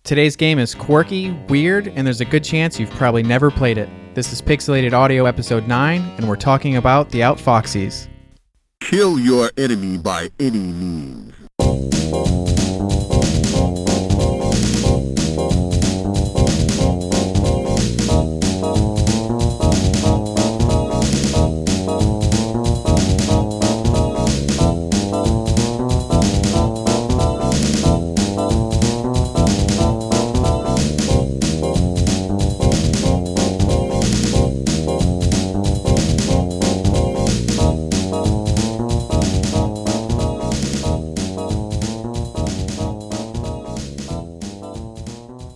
Today's game is quirky, weird, and there's a good chance you've probably never played it. This is Pixelated Audio Episode 9, and we're talking about the Outfoxies. Kill your enemy by any means.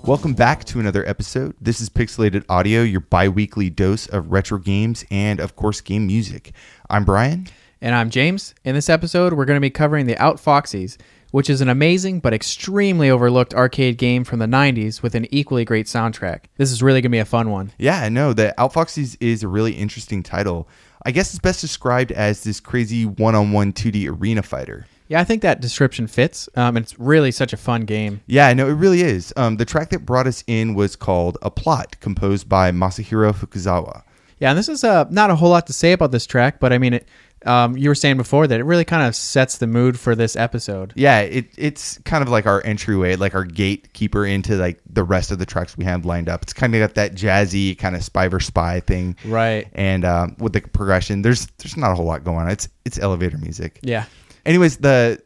Welcome back to another episode. This is Pixelated Audio, your bi-weekly dose of retro games and, of course, game music. I'm Brian. And I'm James. In this episode, we're going to be covering the Outfoxies, which is an amazing but extremely overlooked arcade game from the 90s with an equally great soundtrack. This is really going to be a fun one. Yeah, no, the Outfoxies is a really interesting title. I guess it's best described as this crazy one-on-one 2D arena fighter. Yeah, I think that description fits. It's really such a fun game. Yeah, no, it really is. The track that brought us in was called A Plot, composed by Masahiro Fukuzawa. Yeah, and this is not a whole lot to say about this track, but I mean, you were saying before that it really kind of sets the mood for this episode. Yeah, it's kind of like our entryway, like our gatekeeper into like the rest of the tracks we have lined up. It's kind of got that jazzy kind of spy versus spy thing, right? And with the progression, there's not a whole lot going on. It's elevator music. Yeah. Anyways, the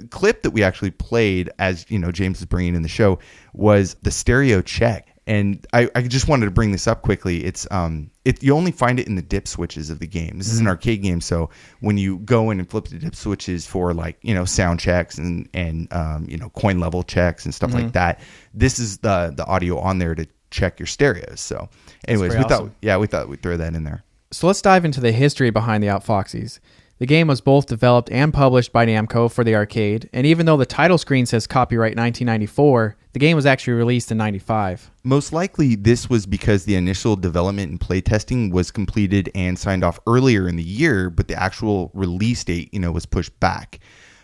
clip that we actually played, as you know, James is bringing in the show, was the stereo check, and I just wanted to bring this up quickly. It's you only find it in the dip switches of the game. This is an arcade game, so when you go in and flip the dip switches for like sound checks and coin level checks and stuff like that, this is the audio on there to check your stereos. So, anyways, we thought we'd throw that in there. So let's dive into the history behind the Outfoxies. The game was both developed and published by Namco for the arcade, and even though the title screen says copyright 1994, the game was actually released in 95. Most likely, this was because the initial development and playtesting was completed and signed off earlier in the year, but the actual release date, was pushed back.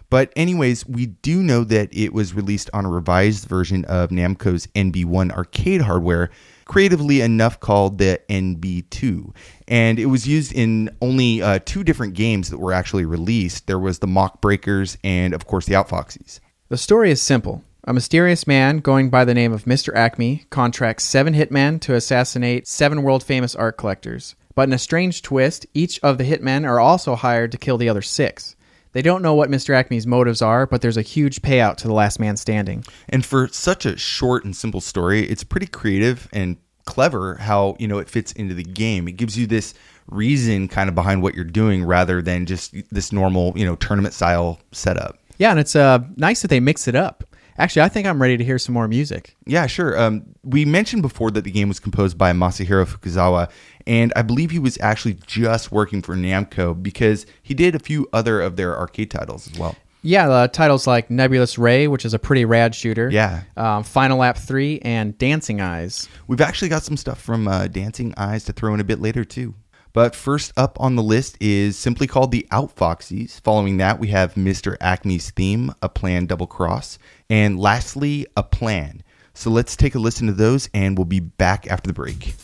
But anyways, we do know that it was released on a revised version of Namco's NB1 arcade hardware, creatively enough called the NB2. And it was used in only two different games that were actually released. There was the Mock Breakers and, of course, the Outfoxies. The story is simple. A mysterious man going by the name of Mr. Acme contracts 7 hitmen to assassinate 7 world-famous art collectors. But in a strange twist, each of the hitmen are also hired to kill the other 6. They don't know what Mr. Acme's motives are, but there's a huge payout to the last man standing. And for such a short and simple story, it's pretty creative and clever how, it fits into the game. It gives you this reason kind of behind what you're doing rather than just this normal, tournament style setup. Yeah, and it's nice that they mix it up. Actually, I think I'm ready to hear some more music. Yeah, sure. We mentioned before that the game was composed by Masahiro Fukuzawa, and I believe he was actually just working for Namco because he did a few other of their arcade titles as well. Yeah, titles like Nebulous Ray, which is a pretty rad shooter. Yeah. Final Lap 3 and Dancing Eyes. We've actually got some stuff from Dancing Eyes to throw in a bit later too. But first up on the list is simply called the Outfoxies. Following that, we have Mr. Acme's theme, A Plan Double Cross. And lastly, A Plan. So let's take a listen to those and we'll be back after the break.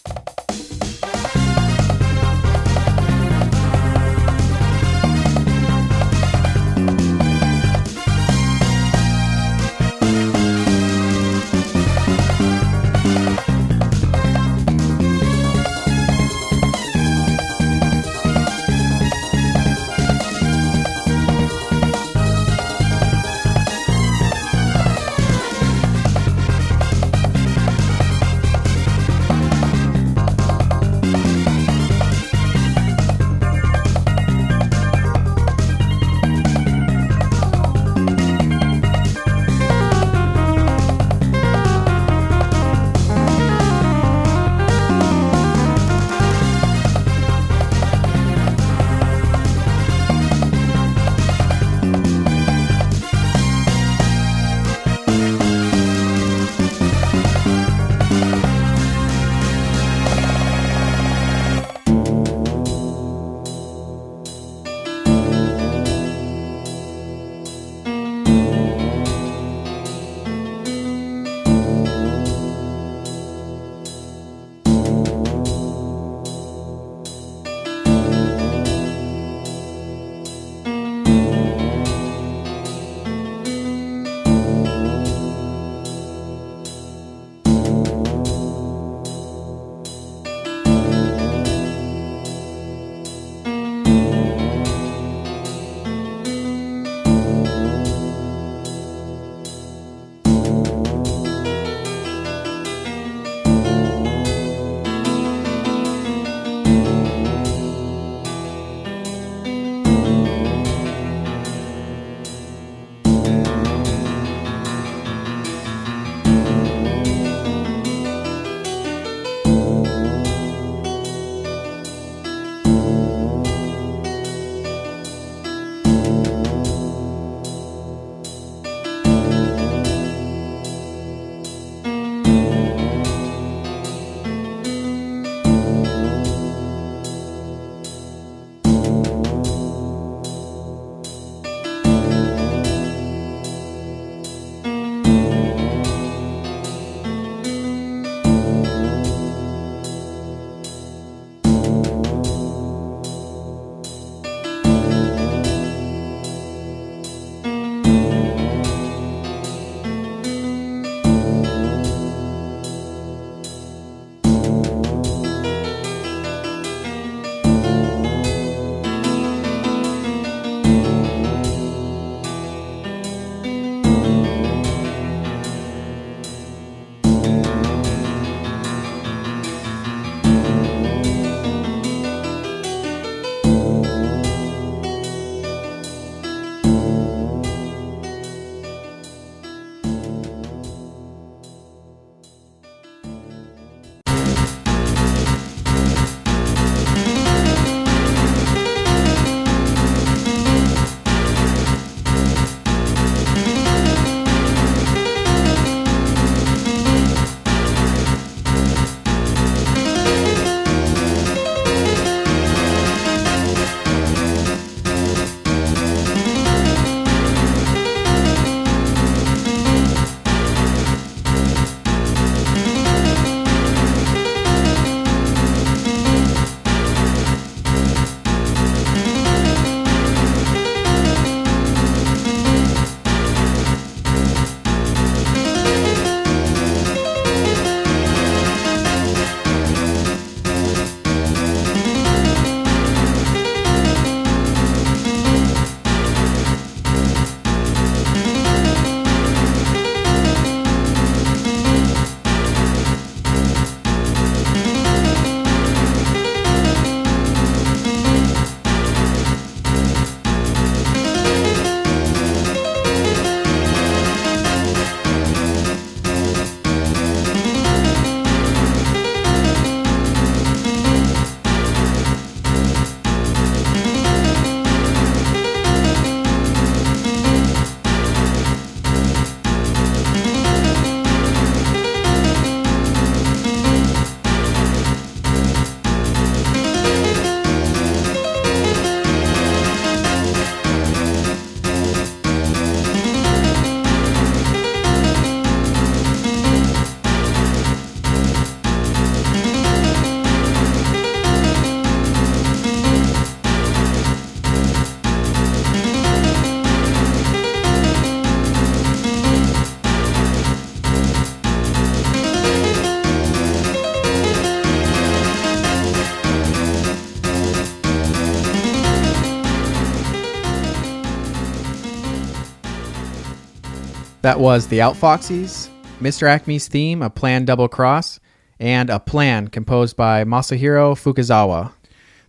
That was the Outfoxies, Mr. Acme's theme, A Plan Double Cross, and A Plan, composed by Masahiro Fukuzawa.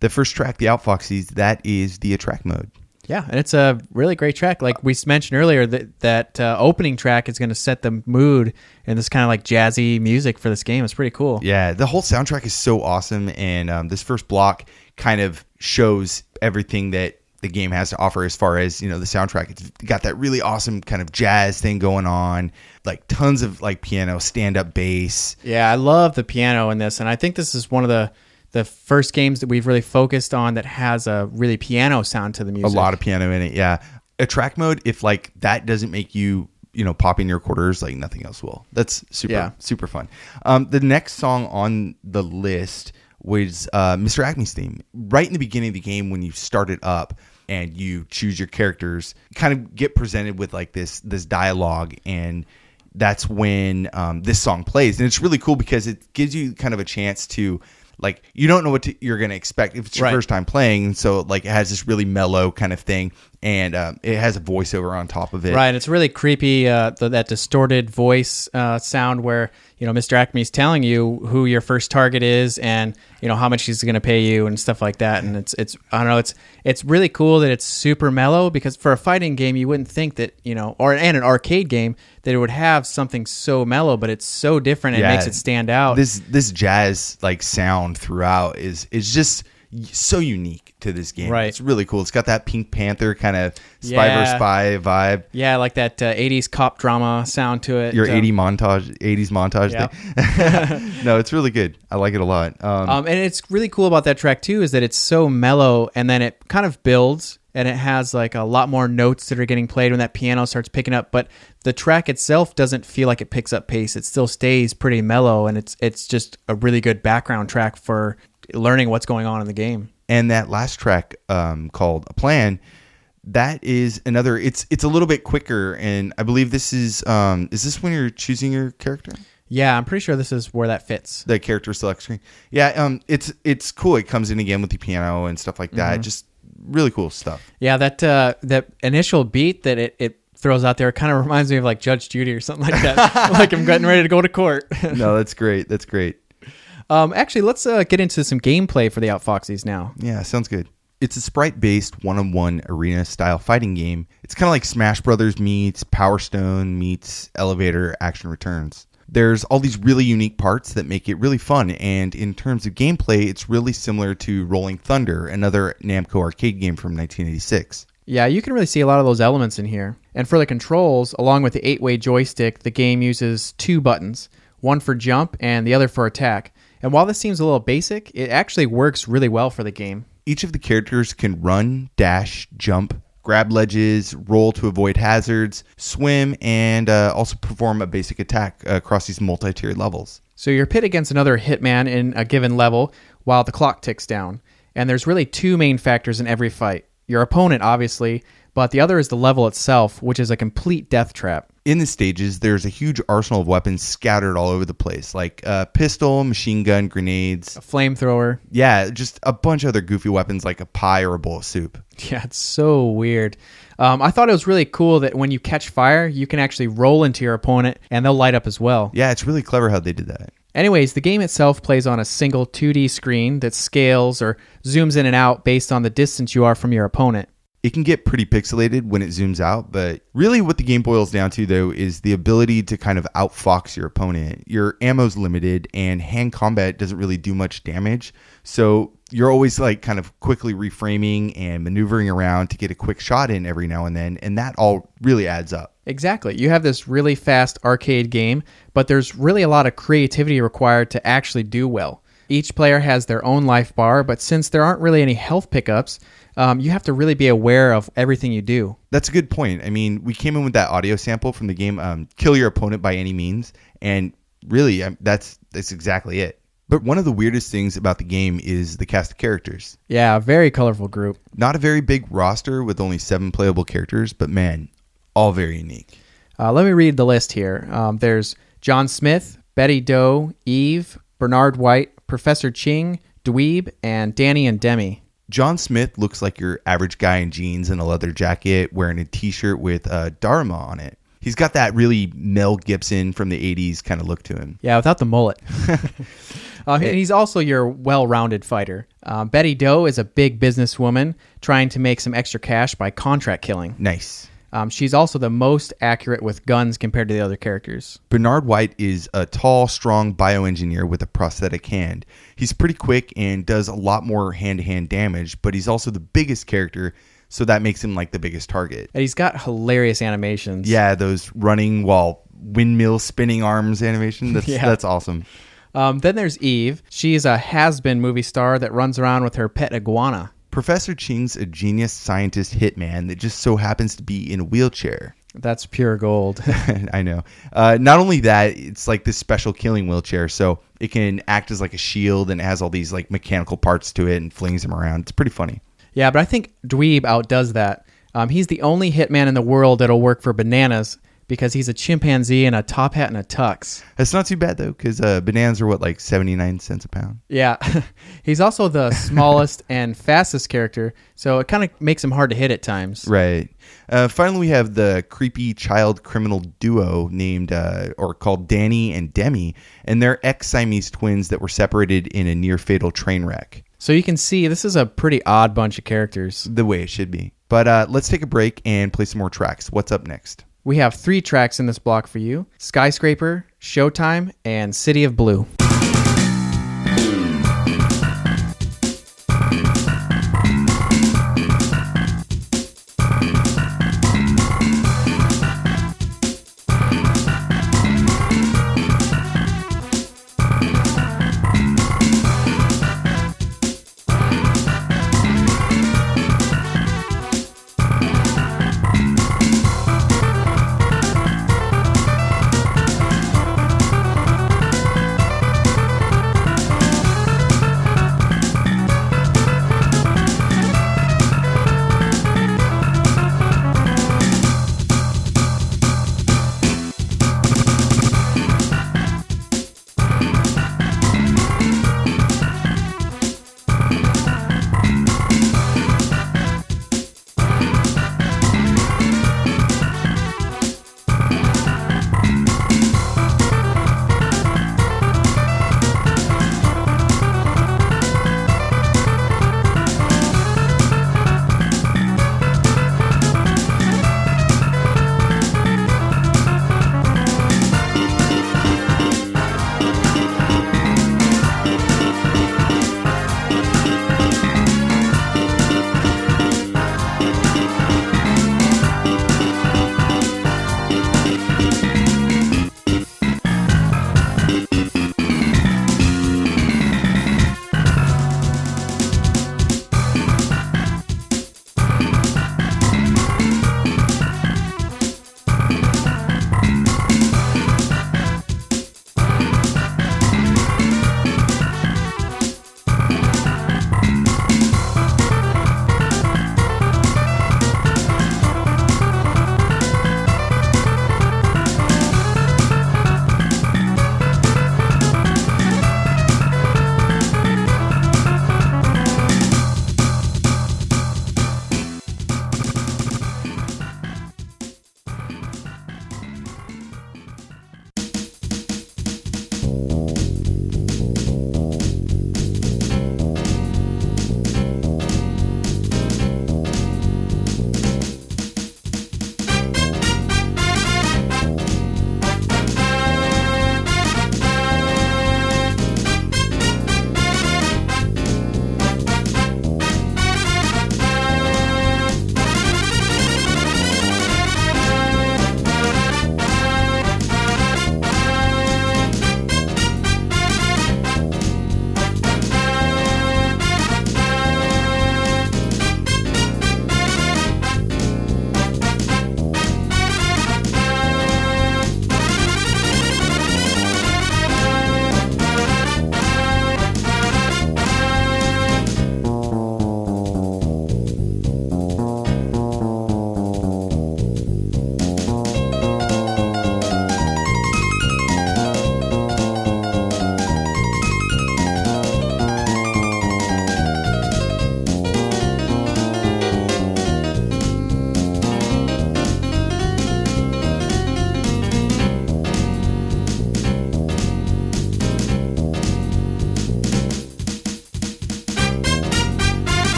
The first track, the Outfoxies, that is the attract mode. Yeah, and it's a really great track. Like we mentioned earlier, that opening track is going to set the mood and this kind of like jazzy music for this game. It's pretty cool. Yeah, the whole soundtrack is so awesome, and this first block kind of shows everything that the game has to offer as far as, the soundtrack. It's got that really awesome kind of jazz thing going on, like tons of like piano, stand-up bass. Yeah, I love the piano in this, and I think this is one of the first games that we've really focused on that has a really piano sound to the music. A lot of piano in it, yeah. Attract mode, if like that doesn't make you, pop in your quarters, like nothing else will. That's super fun. The next song on the list was Mr. Acme's theme. Right in the beginning of the game, when you start it up and you choose your characters, you kind of get presented with like this dialogue, and that's when this song plays. And it's really cool because it gives you kind of a chance to, like, you don't know what you're going to expect if it's your first time playing. So, like, it has this really mellow kind of thing, and it has a voiceover on top of it. Right, it's really creepy, that distorted voice sound where, Mr. Acme's telling you who your first target is and, how much he's going to pay you and stuff like that. And it's I don't know, it's really cool that it's super mellow, because for a fighting game, you wouldn't think that, and an arcade game, that it would have something so mellow, but it's so different. It makes it stand out. This jazz like sound throughout is just so unique to this game. Right. It's really cool. It's got that Pink Panther kind of Spy vs. Spy vibe. Yeah, like that 80s cop drama sound to it. Your 80s montage thing. No, it's really good. I like it a lot. And it's really cool about that track too, is that it's so mellow, and then it kind of builds, and it has like a lot more notes that are getting played when that piano starts picking up. But the track itself doesn't feel like it picks up pace. It still stays pretty mellow, and it's just a really good background track for learning what's going on in the game. And that last track called A Plan, that is another, it's a little bit quicker, and I believe this is this when you're choosing your character? Yeah, I'm pretty sure this is where that fits. The character select screen. Yeah, it's cool. It comes in again with the piano and stuff like that. Just really cool stuff. Yeah, that initial beat that it throws out there kind of reminds me of like Judge Judy or something like that. Like I'm getting ready to go to court. No, that's great. That's great. Actually, let's get into some gameplay for the Outfoxies now. Yeah, sounds good. It's a sprite-based one-on-one arena-style fighting game. It's kind of like Smash Brothers meets Power Stone meets Elevator Action Returns. There's all these really unique parts that make it really fun, and in terms of gameplay, it's really similar to Rolling Thunder, another Namco arcade game from 1986. Yeah, you can really see a lot of those elements in here. And for the controls, along with the 8-way joystick, the game uses 2 buttons, one for jump and the other for attack. And while this seems a little basic, it actually works really well for the game. Each of the characters can run, dash, jump, grab ledges, roll to avoid hazards, swim, and also perform a basic attack across these multi-tiered levels. So you're pit against another hitman in a given level while the clock ticks down. And there's really 2 main factors in every fight. Your opponent, obviously, but the other is the level itself, which is a complete death trap. In the stages, there's a huge arsenal of weapons scattered all over the place, like a pistol, machine gun, grenades, a flamethrower. Yeah, just a bunch of other goofy weapons like a pie or a bowl of soup. Yeah, it's so weird. I thought it was really cool that when you catch fire, you can actually roll into your opponent and they'll light up as well. Yeah, it's really clever how they did that. Anyways, the game itself plays on a single 2D screen that scales or zooms in and out based on the distance you are from your opponent. It can get pretty pixelated when it zooms out, but really what the game boils down to, though, is the ability to kind of outfox your opponent. Your ammo's limited, and hand combat doesn't really do much damage, so you're always like kind of quickly reframing and maneuvering around to get a quick shot in every now and then, and that all really adds up. Exactly. You have this really fast arcade game, but there's really a lot of creativity required to actually do well. Each player has their own life bar, but since there aren't really any health pickups, you have to really be aware of everything you do. That's a good point. I mean, we came in with that audio sample from the game, Kill Your Opponent by Any Means, and really, that's exactly it. But one of the weirdest things about the game is the cast of characters. Yeah, a very colorful group. Not a very big roster with only 7 playable characters, but man, all very unique. Let me read the list here. There's John Smith, Betty Doe, Eve, Bernard White, Professor Ching, Dweeb, and Danny and Demi. John Smith looks like your average guy in jeans and a leather jacket wearing a t-shirt with Dharma on it. He's got that really Mel Gibson from the 80s kind of look to him. Yeah, without the mullet. And he's also your well-rounded fighter. Betty Doe is a big businesswoman trying to make some extra cash by contract killing. Nice. She's also the most accurate with guns compared to the other characters. Bernard White is a tall, strong bioengineer with a prosthetic hand. He's pretty quick and does a lot more hand-to-hand damage, but he's also the biggest character, so that makes him like the biggest target. And he's got hilarious animations. Yeah, those running while windmill spinning arms animation. That's awesome. Then there's Eve. She's a has-been movie star that runs around with her pet iguana. Professor Ching's a genius scientist hitman that just so happens to be in a wheelchair. That's pure gold. I know. Not only that, it's like this special killing wheelchair, so it can act as like a shield and it has all these like mechanical parts to it and flings him around. It's pretty funny. Yeah, but I think Dweeb outdoes that. He's the only hitman in the world that'll work for Bananas because he's a chimpanzee in a top hat and a tux. That's not too bad, though, because bananas are, like 79 cents a pound? Yeah. He's also the smallest and fastest character, so it kind of makes him hard to hit at times. Right. Finally, we have the creepy child criminal duo named, or called Danny and Demi, and they're ex-Siamese twins that were separated in a near-fatal train wreck. So you can see this is a pretty odd bunch of characters. The way it should be. But let's take a break and play some more tracks. What's up next? We have 3 tracks in this block for you: Skyscraper, Showtime, and City of Blue.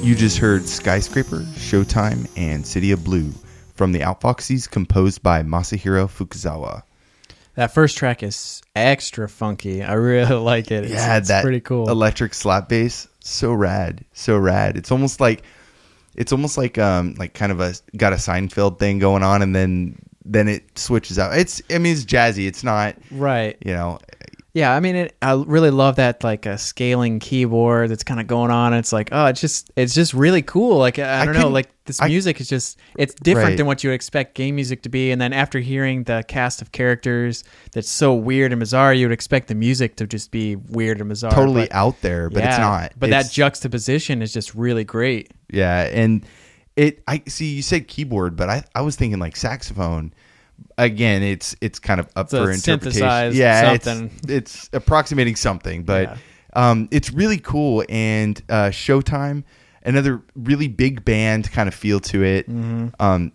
You just heard Skyscraper, Showtime, and City of Blue from the Outfoxies, composed by Masahiro Fukuzawa. That first track is extra funky. I really like it. It's that pretty cool. Electric slap bass, so rad, so rad. It's almost like kind of got a Seinfeld thing going on, and then it switches out. It's jazzy. It's not right. Yeah, I really love that like a scaling keyboard that's kind of going on. And it's like, oh, it's just really cool. Like I don't know, like this music is just it's different than what you would expect game music to be. And then after hearing the cast of characters that's so weird and bizarre, you would expect the music to just be weird and bizarre. Totally out there, but it's not. But that juxtaposition is just really great. Yeah, and I see you said keyboard, but I was thinking like saxophone. Again, it's kind of up for interpretation. Yeah, something. It's approximating something, but it's really cool. And Showtime, another really big band kind of feel to it. Mm-hmm.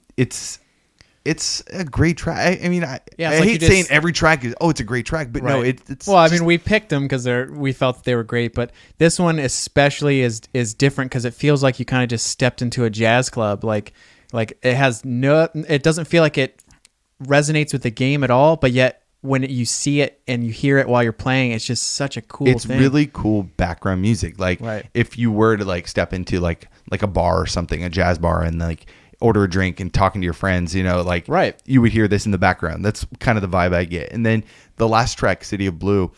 It's a great track. I hate saying every track is it's a great track, but no, it's. Well, we picked them because we felt that they were great, but this one especially is different because it feels like you kind of just stepped into a jazz club. Like it doesn't feel like it resonates with the game at all, but yet when you see it and you hear it while you're playing, it's just such a cool thing. It's really cool background music. Like if you were to like step into like a bar or something, a jazz bar, and like order a drink and talking to your friends, you would hear this in the background. That's kind of the vibe I get. And then the last track, City of Blue,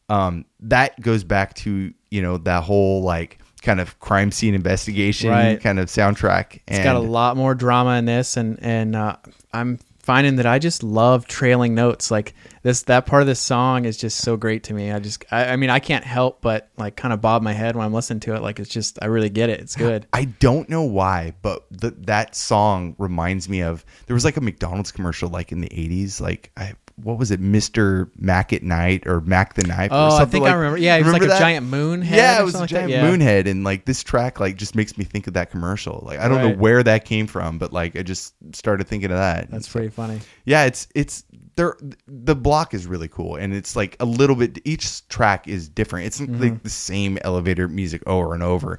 that goes back to that whole like kind of crime scene investigation kind of soundtrack. It's got a lot more drama in this, and I'm finding that I just love trailing notes. Like that part of this song is just so great to me. I can't help but like kind of bob my head when I'm listening to it. Like I really get it. It's good. I don't know why, but that song reminds me of, there was like a McDonald's commercial like in the 80s. Like what was it? Mr. Mac at Night or Mac the Knife or something. I think I remember. Yeah, it was like a giant moon head. Yeah, it was a giant moon head. And like this track like just makes me think of that commercial. Like I don't know where that came from, but like I just started thinking of that. That's pretty funny. Yeah, it's there. The block is really cool, and it's like a little bit. Each track is different. It's like the same elevator music over and over.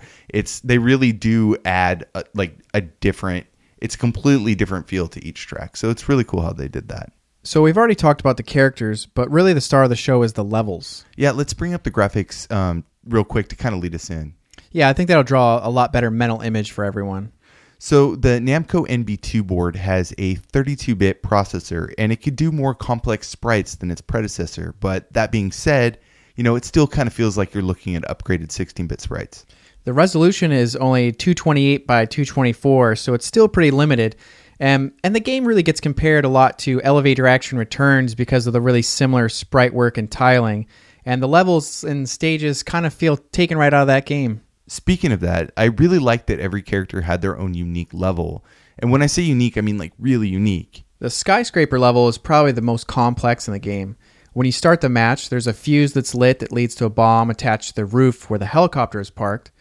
They really do add a different. It's a completely different feel to each track. So it's really cool how they did that. So we've already talked about the characters, but really the star of the show is the levels. Yeah, let's bring up the graphics real quick to kind of lead us in. Yeah, I think that'll draw a lot better mental image for everyone. So the Namco NB2 board has a 32-bit processor, and it could do more complex sprites than its predecessor. But that being said, it still kind of feels like you're looking at upgraded 16-bit sprites. The resolution is only 228 by 224, so it's still pretty limited. And the game really gets compared a lot to Elevator Action Returns because of the really similar sprite work and tiling. And the levels and stages kind of feel taken right out of that game. Speaking of that, I really like that every character had their own unique level. And when I say unique, I mean like really unique. The Skyscraper level is probably the most complex in the game. When you start the match, there's a fuse that's lit that leads to a bomb attached to the roof where the helicopter is parked.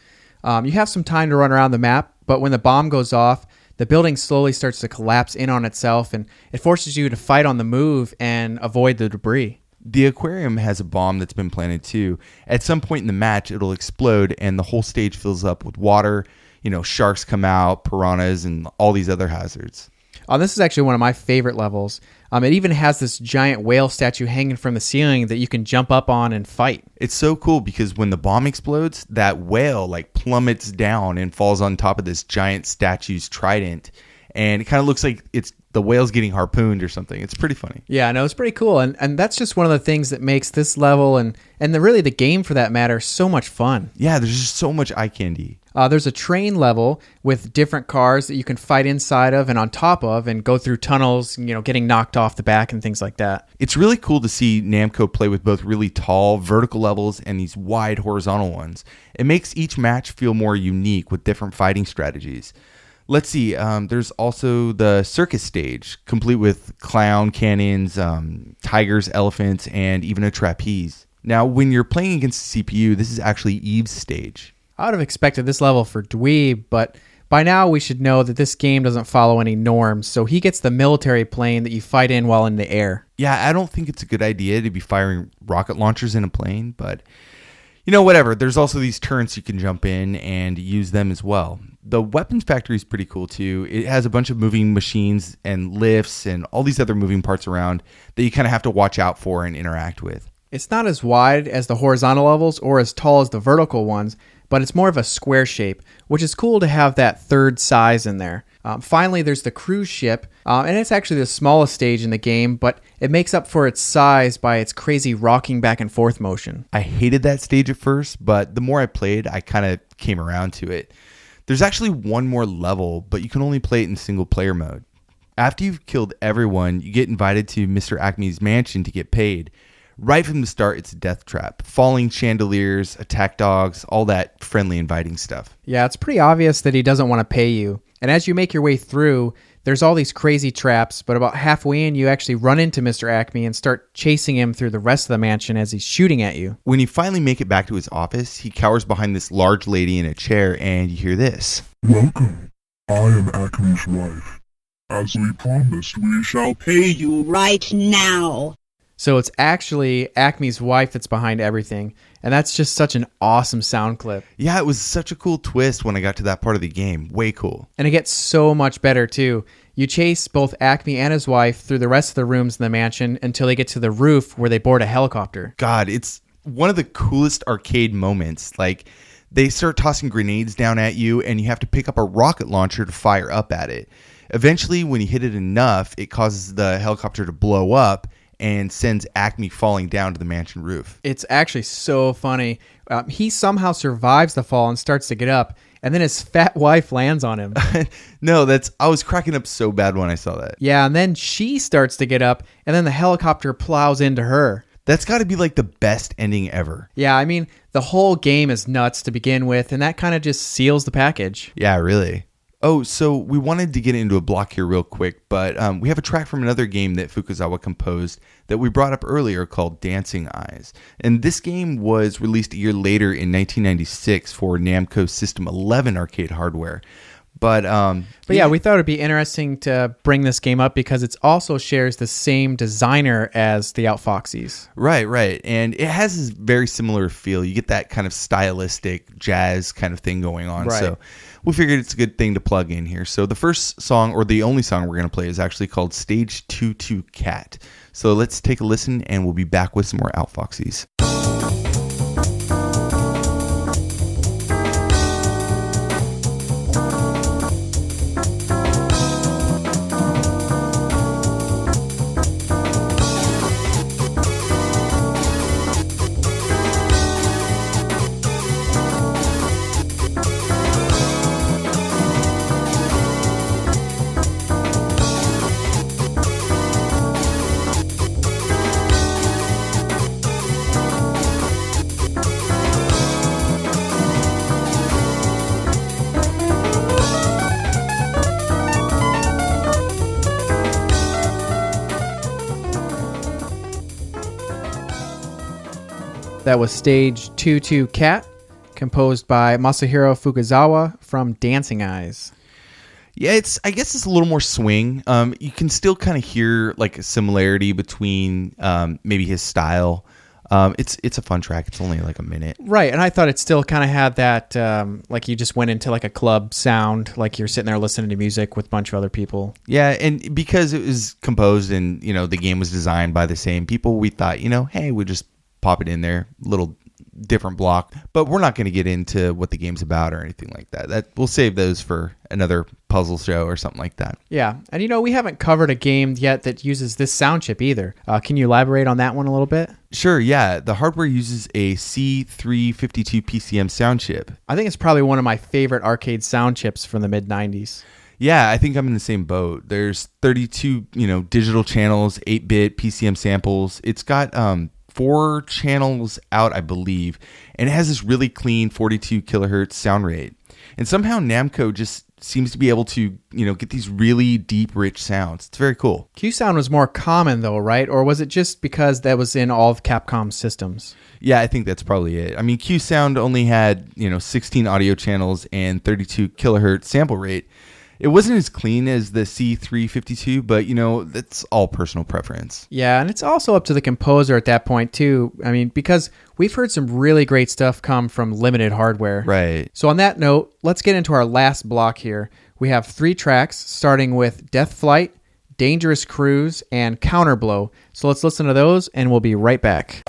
You have some time to run around the map, but when the bomb goes off, the building slowly starts to collapse in on itself, and it forces you to fight on the move and avoid the debris. The aquarium has a bomb that's been planted too. At some point in the match, it'll explode, and the whole stage fills up with water. Sharks come out, piranhas, and all these other hazards. This is actually one of my favorite levels. It even has this giant whale statue hanging from the ceiling that you can jump up on and fight. It's so cool because when the bomb explodes, that whale like plummets down and falls on top of this giant statue's trident. And it kind of looks like the whale's getting harpooned or something. It's pretty funny. Yeah, no, it's pretty cool. And that's just one of the things that makes this level and really the game for that matter so much fun. Yeah, there's just so much eye candy. There's a train level with different cars that you can fight inside of and on top of and go through tunnels, getting knocked off the back and things like that. It's really cool to see Namco play with both really tall vertical levels and these wide horizontal ones. It makes each match feel more unique with different fighting strategies. Let's see. There's also the circus stage, complete with clown cannons, tigers, elephants, and even a trapeze. Now, when you're playing against the CPU, this is actually Eve's stage. I would have expected this level for Dweeb, but by now we should know that this game doesn't follow any norms, so he gets the military plane that you fight in while in the air. Yeah, I don't think it's a good idea to be firing rocket launchers in a plane, but whatever. There's also these turrets you can jump in and use them as well. The weapons factory is pretty cool too. It has a bunch of moving machines and lifts and all these other moving parts around that you kind of have to watch out for and interact with. It's not as wide as the horizontal levels or as tall as the vertical ones, but it's more of a square shape, which is cool to have that third size in there. Finally, there's the cruise ship, and it's actually the smallest stage in the game, but it makes up for its size by its crazy rocking back and forth motion. I hated that stage at first, but the more I played, I kind of came around to it. There's actually one more level, but you can only play it in single player mode. After you've killed everyone, you get invited to Mr. Acme's mansion to get paid. Right from the start, it's a death trap. Falling chandeliers, attack dogs, all that friendly, inviting stuff. Yeah, it's pretty obvious that he doesn't want to pay you. And as you make your way through, there's all these crazy traps, but about halfway in, you actually run into Mr. Acme and start chasing him through the rest of the mansion as he's shooting at you. When you finally make it back to his office, he cowers behind this large lady in a chair, and you hear this. Welcome. I am Acme's wife. As we promised, we shall pay you Right now. So it's actually Acme's wife that's behind everything. And that's just such an awesome sound clip. Yeah, it was such a cool twist when I got to that part of the game. Way cool. And it gets so much better, too. You chase both Acme and his wife through the rest of the rooms in the mansion until they get to the roof where they board a helicopter. God, it's one of the coolest arcade moments. Like, they start tossing grenades down at you, and you have to pick up a rocket launcher to fire up at it. Eventually, when you hit it enough, it causes the helicopter to blow up and sends Acme falling down to the mansion roof. It's actually so funny. He somehow survives the fall and starts to get up, and then his fat wife lands on him. No, I was cracking up so bad when I saw that. Yeah, and then she starts to get up, and then the helicopter plows into her. That's got to be like the best ending ever. Yeah, I mean, the whole game is nuts to begin with, and that kind of just seals the package. Yeah, really. Oh, so we wanted to get into a block here real quick, but we have a track from another game that Fukuzawa composed that we brought up earlier called Dancing Eyes. And this game was released a year later in 1996 for Namco System 11 arcade hardware. But yeah, we thought it'd be interesting to bring this game up because it also shares the same designer as the Outfoxies. Right. And it has this very similar feel. You get that kind of stylistic jazz kind of thing going on. Right. So we figured it's a good thing to plug in here. So the first song, or the only song we're going to play, is actually called Stage 2 Cat. So let's take a listen, and we'll be back with some more Outfoxies. That was Stage 2 Cat, composed by Masahiro Fukuzawa from Dancing Eyes. Yeah, I guess it's a little more swing. You can still kind of hear like a similarity between maybe his style. It's a fun track. It's only like a minute. Right, and I thought it still kind of had that, like you just went into like a club sound, like you're sitting there listening to music with a bunch of other people. Yeah, and because it was composed and, the game was designed by the same people, we thought, hey, we just pop it in there, little different block. But we're not going to get into what the game's about or anything like that. We'll save those for another puzzle show or something like that. Yeah, and we haven't covered a game yet that uses this sound chip either. Can you elaborate on that one a little bit? Sure, yeah. The hardware uses a C352 PCM sound chip. I think it's probably one of my favorite arcade sound chips from the mid-90s. Yeah, I think I'm in the same boat. There's 32, digital channels, 8-bit PCM samples. It's got 4 channels out, I believe, and it has this really clean 42 kilohertz sound rate. And somehow Namco just seems to be able to, get these really deep, rich sounds. It's very cool. Q sound was more common though, right? Or was it just because that was in all of Capcom's systems? Yeah, I think that's probably it. I mean, Q sound only had, 16 audio channels and 32 kilohertz sample rate. It wasn't as clean as the C352, but that's all personal preference. Yeah, and it's also up to the composer at that point too. I mean, because we've heard some really great stuff come from limited hardware. Right. So on that note, let's get into our last block here. We have 3 tracks starting with Death Flight, Dangerous Cruise, and Counterblow. So let's listen to those and we'll be right back.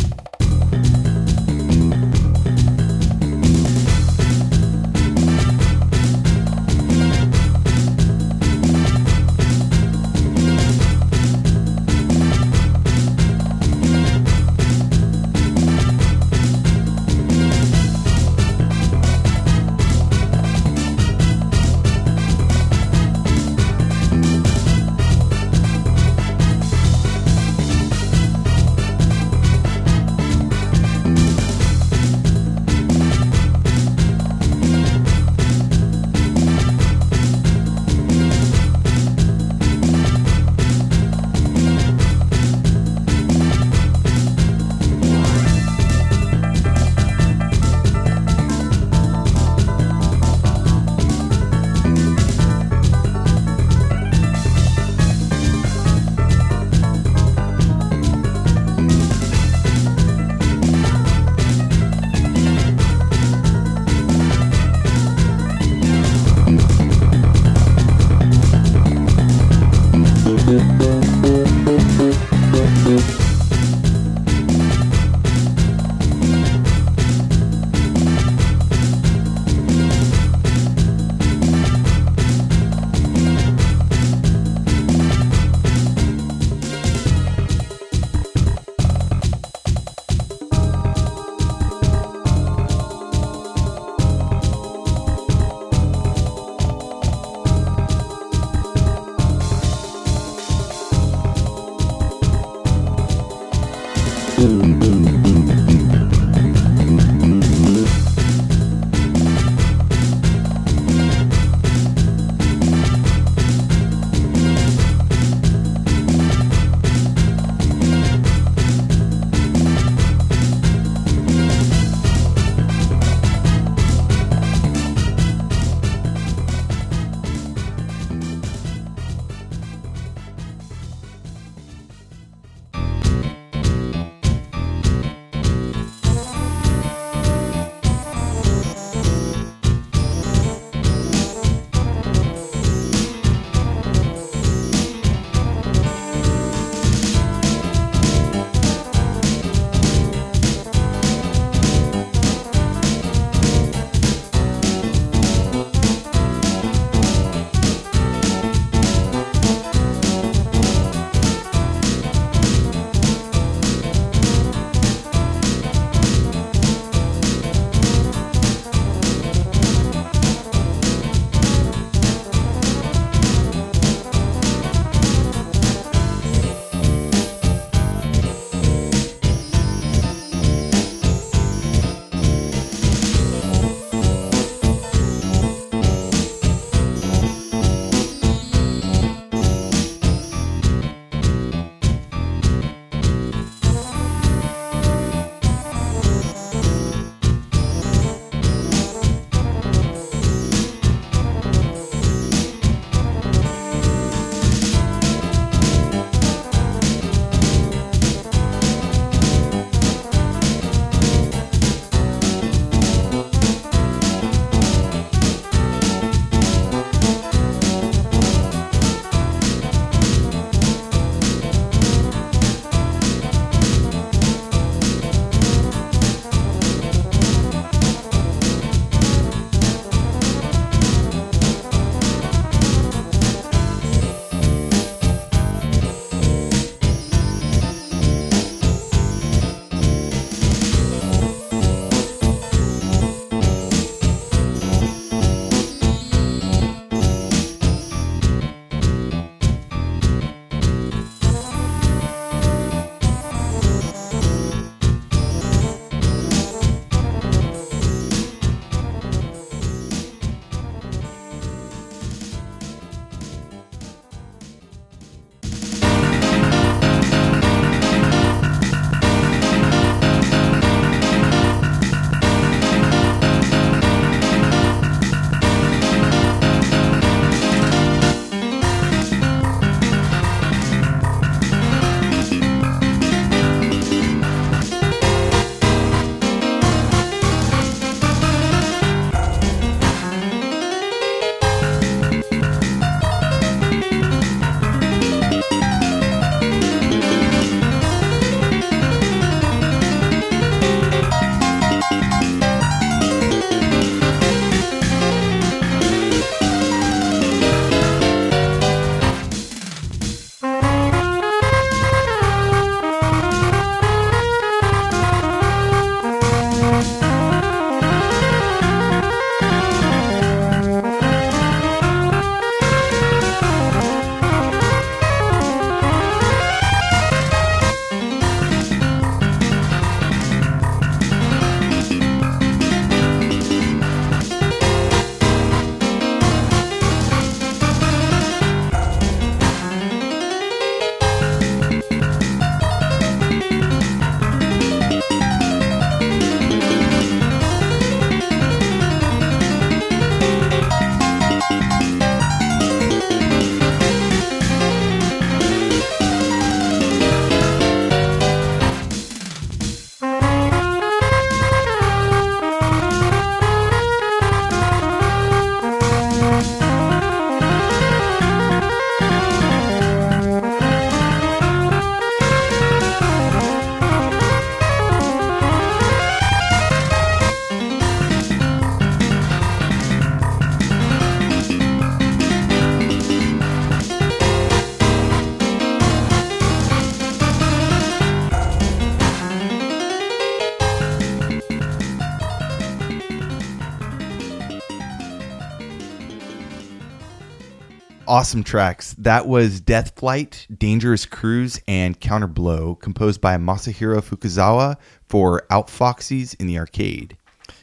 awesome tracks. That was Death Flight, Dangerous Cruise, and Counterblow, composed by Masahiro Fukuzawa for Outfoxies in the arcade.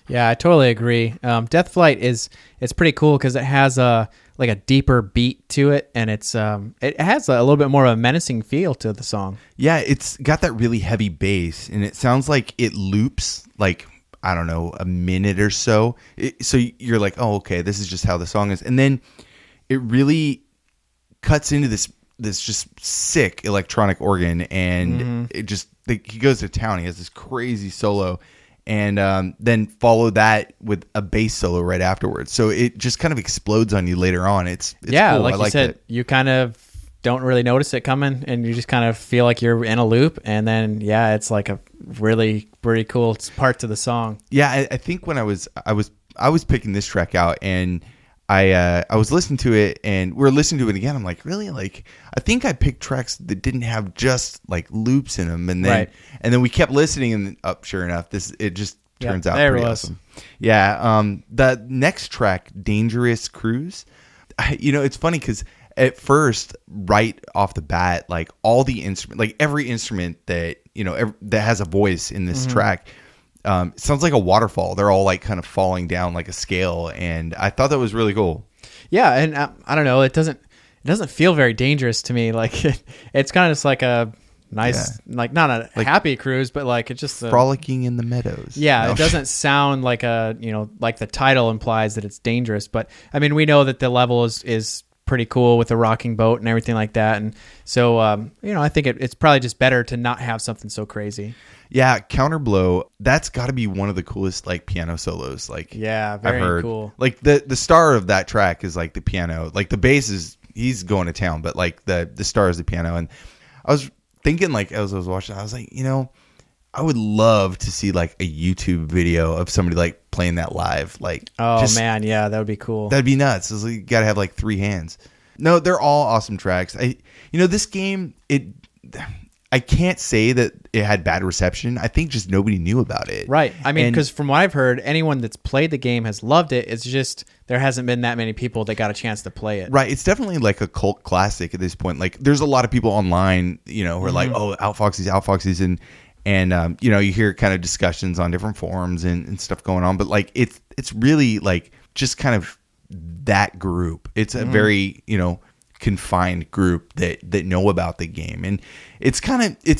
Yeah, I totally agree. Death Flight it's pretty cool because it has a deeper beat to it, and it has a little bit more of a menacing feel to the song. Yeah, it's got that really heavy bass, and it sounds like it loops like, I don't know, a minute or so. So you're like, oh, okay, this is just how the song is. And then it really cuts into this just sick electronic organ, and it just, he goes to town. He has this crazy solo, and then follow that with a bass solo right afterwards. So it just kind of explodes on you later on. It's yeah, cool. like you said, you kind of don't really notice it coming, and you just kind of feel like you're in a loop, and then it's like a really pretty cool part to the song. Yeah, I think when I was picking this track out, and I was listening to it, and we're listening to it again. I'm like, really? Like, I think I picked tracks that didn't have just like loops in them, and then we kept listening, and sure enough, it just turns out pretty awesome. Yeah. The next track, Dangerous Cruise. It's funny because at first, right off the bat, like all the instrument, like every instrument that that has a voice in this track. It sounds like a waterfall. They're all like kind of falling down like a scale, and I thought that was really cool. Yeah, and I don't know, it doesn't feel very dangerous to me. Like it's kind of just like a nice, like not a happy cruise, but like it's just frolicking in the meadows. Yeah, it doesn't sound like like the title implies that it's dangerous, but I mean we know that the level is pretty cool with the rocking boat and everything like that, and so I think it's probably just better to not have something so crazy. Yeah, Counterblow, that's got to be one of the coolest like piano solos. Like, yeah, very I've heard. Cool. Like the star of that track is like the piano. Like the bass he's going to town, but like the star is the piano. And I was thinking, like as I was watching, I was like, I would love to see like a YouTube video of somebody like playing that live. Like, man, yeah, that would be cool. That'd be nuts. It's like, you got to have like 3 hands. No, they're all awesome tracks. This game, I can't say that it had bad reception. I think just nobody knew about it. Right. I mean, because from what I've heard, anyone that's played the game has loved it. It's just there hasn't been that many people that got a chance to play it. Right. It's definitely like a cult classic at this point. Like, there's a lot of people online, who are like, oh, Outfoxies, and you hear kind of discussions on different forums and stuff going on. But like, it's really like just kind of that group. It's a very confined group that know about the game, and it's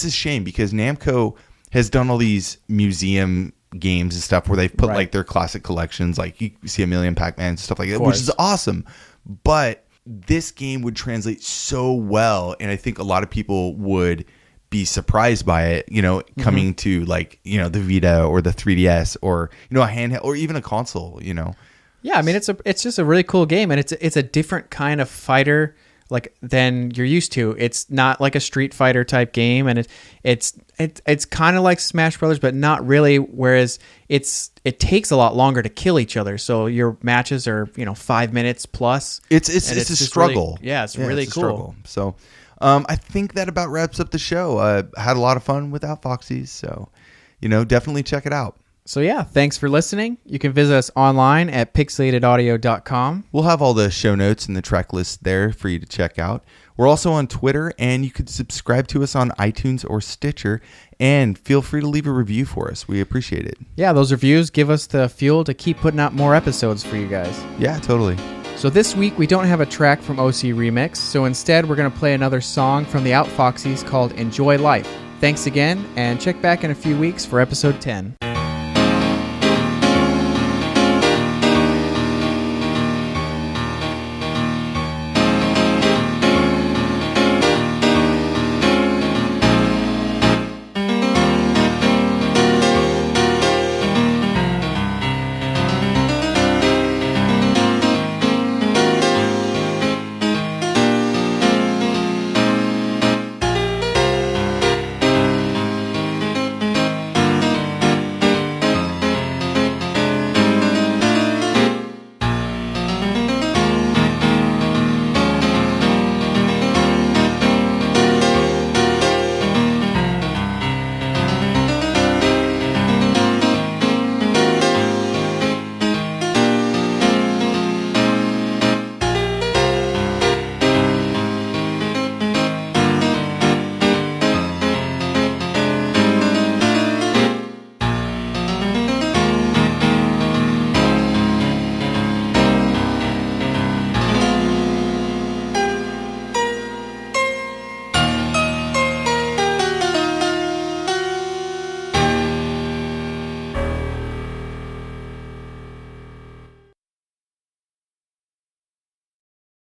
a shame because Namco has done all these museum games and stuff where they've put like their classic collections, like you see a million Pac-Man and stuff like that, which is awesome, but this game would translate so well, and I think a lot of people would be surprised by it, coming to like the Vita or the 3DS or a handheld or even a console. Yeah, I mean it's just a really cool game, and it's a different kind of fighter like than you're used to. It's not like a Street Fighter type game, and it's kind of like Smash Brothers, but not really. Whereas it takes a lot longer to kill each other, so your matches are 5 minutes plus. It's a struggle. Really, it's really cool. Struggle. So I think that about wraps up the show. Had a lot of fun with Outfoxies, so definitely check it out. So yeah, thanks for listening. You can visit us online at pixelatedaudio.com. We'll have all the show notes and the track list there for you to check out. We're also on Twitter, and you could subscribe to us on iTunes or Stitcher, and feel free to leave a review for us. We appreciate it. Yeah, those reviews give us the fuel to keep putting out more episodes for you guys. Yeah, totally. So this week, we don't have a track from OC Remix, so instead we're going to play another song from the Outfoxies called Enjoy Life. Thanks again, and check back in a few weeks for episode 10.